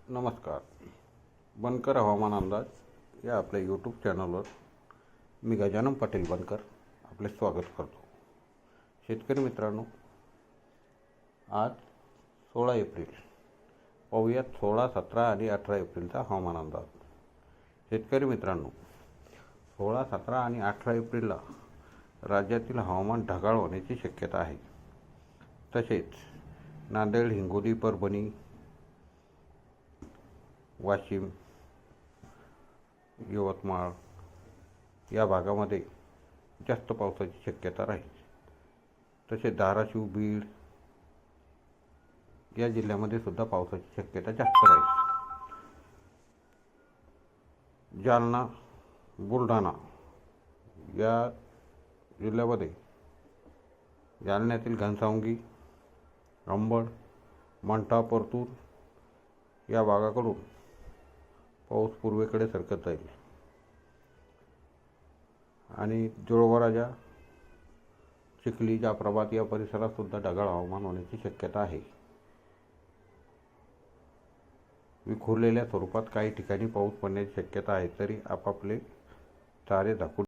नमस्कार. बनकर हवामान अंदाज या आपल्या यूट्यूब चॅनलवर मी गजानन पाटील बनकर आपले स्वागत करतो. शेतकरी मित्रांनो, आज 16 एप्रिल. पाहूयात 16, 17 आणि 18 एप्रिलचा हवामान अंदाज. शेतकरी मित्रांनो, 16, 17 आणि 18 एप्रिलला राज्यातील हवामान ढगाळ होण्याची शक्यता आहे. तसेच नांदेड, हिंगोली, परभणी, वाशिम, यवतमाळ या भागामध्ये जास्त पावसाची शक्यता राहील. तसेच धाराशिव, बीड या जिल्ह्यामध्ये सुद्धा पावसाची शक्यता जास्त राहील. जालना, बुलढाणा या जिल्ह्यामध्ये जालन्यातील घनसावंगी, अंबड, मंठा, परतूर या भागाकडून पाऊस पूर्वेकडे सरकत जाईल आणि जोळवराजा, चिखली, जाफराबाद या परिसरात सुद्धा ढगाळ हवामान होण्याची शक्यता आहे. विखुरलेल्या स्वरूपात काही ठिकाणी पाऊस पडण्याची शक्यता आहे. तरी आपापले चारे झाकून